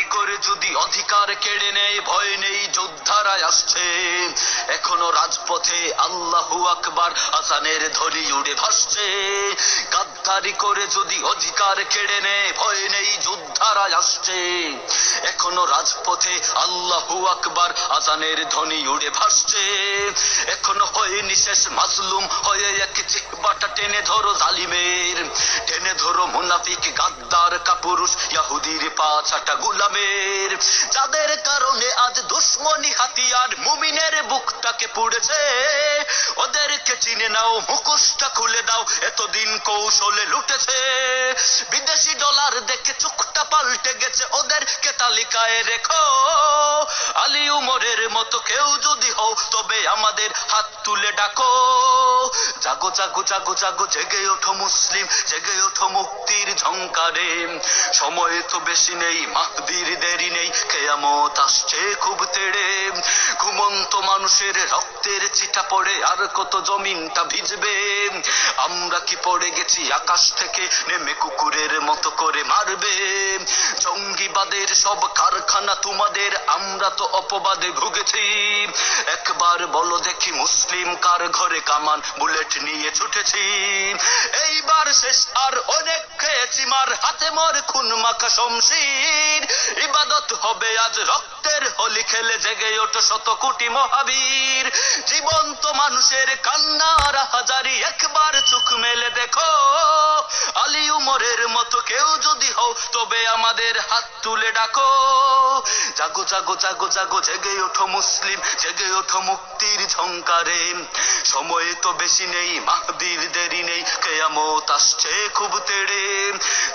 করে যদি অধিকার কেড়ে নেয় ভয় নেই, যোদ্ধারা আসছে এখনো রাজপথে, আল্লাহু আকবার আযানের ধ্বনি উড়ে ভাসছে। গাদ্দারি করে যদি অধিকার কেড়ে নেয় ভয় নেই, যোদ্ধারা আসছে এখনো রাজপথে, আল্লাহু আকবার আযানের ধ্বনি উড়ে ভাসছে। এখনো হয়নি শেষ মাজলুম হয়ে এক জিহ্বাটা টেনে ধরো জালিমের, টেনে ধরো মুনাফিক গাদ্দার কাপুরুষ ইহুদির পা ছাটা গোলামের, যাদের কারণে আজ দুশমনী হাতিয়ার মুমিনের বুকটাকে পুড়েছে। ওদেরকে চিনে নাও, মুখোশটা খুলে দাও, এতদিন কৌশলে লুটেছে। বিদেশি ডলার দেখে চোখটা পাল্টে গেছে, ওদেরকে তালিকায় রেখো। আলী উমরের মতো কেউ যদি হও তবে আমাদের হাত তুলে ডাকো। জাগো জাগো জাগো জাগো জেগে ওঠো মুসলিম, জেগে ওঠো মুক্তির ঝংকারে। সময় তো বেশি নেই, মাহদির দেরি নেই, কিয়ামত আসছে খুব তেড়ে। ঘুমন্ত মানুষের রক্তের চিটা পড়ে আর কত জমিনটা ভিজবে। আমরা কি পড়ে গেছি আকাশ থেকে নেমে কুকুরের মতো করে মারবে? জঙ্গিবাদের সব কারখানা তোমাদের, আমরা তো অপবাদে ভুগেছি। একবার বলো দেখি মুসলিম কার ঘরে কামান বুলেট নিয়ে ছুটেছি। এইবার শেষ, আর অনেক খেয়েছি মার, হাতে মোর খুন মাখা শমশির। ইবাদত হবে আজ রক্তের হোলি খেলে, জেগে ওঠো শত কোটি মহাবীর। জীবন্ত মানুষের কান্নার হাজারি, একবার চোখ মেলে দেখো। আলী উমরের মতো কেউ যদি হও তবে আমাদের হাত তুলে ডাকো। জাগো জাগো জাগো জাগো জেগে ওঠো মুসলিম, জেগে ওঠো মুক্তির ঝংকারে। সময় তো বেশি নেই, মাহদির দেরি নেই, কিয়ামত আসছে খুব তেড়ে।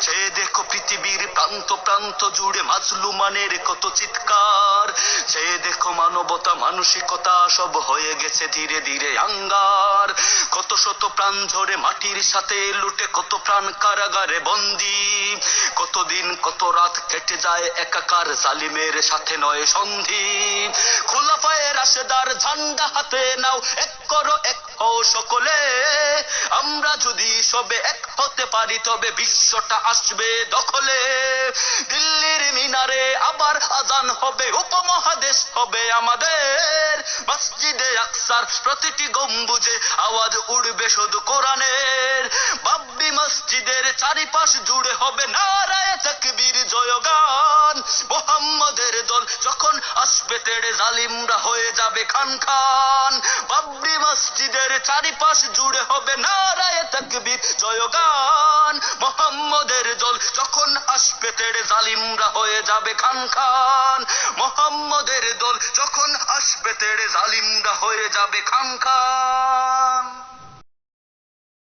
সে দেখো পৃথিবীর প্রান্ত প্রান্ত জুড়ে মাজলুমানের কত চিৎকার। সে দেখো মানবতা মানসিকতা সব হয়ে গেছে ধীরে ধীরে আঙ্গার। কত শত প্রাণ ঝরে মাটির সাথে লুটে, কত প্রাণ কারাগারে বন্দী। কতদিন কত রাত কেটে যায় একাকার, জালিমের সাথে নয় সন্ধি। খোলাফায়ে রাশেদার ঝান্ডা হাতে নাও, এক করো এক হও সকলে। আমরা যদি সবে এক হতে পারি তবে বিশ্বটা আসবে দখলে। দিল্লির মিনারে আবার আজান হবে, উপমহাদেশ হবে আমাদের। মসজিদে আকসার প্রতিটি গম্বুজে আওয়াজ উঠবে শুধু কোরআনের। বাব্বি মসজিদের চারিপাশ জুড়ে হবে নারায়ে তাকবীর জয়গান। মুহাম্মাদের দল যখন আসবে তেড়ে, জালিমরা হয়ে যাবে খান খান। বাব্বি মসজিদের চারিপাশ জুড়ে হবে নারায়ে তাকবীর জয়গান। মুহাম্মাদের দল যখন আসবে তেড়ে, জালিমরা হয়ে যাবে খান খান। মুহাম্মাদের দল যখন আসবে তেড়ে, জালিমরা হয়ে যাবে খান খান।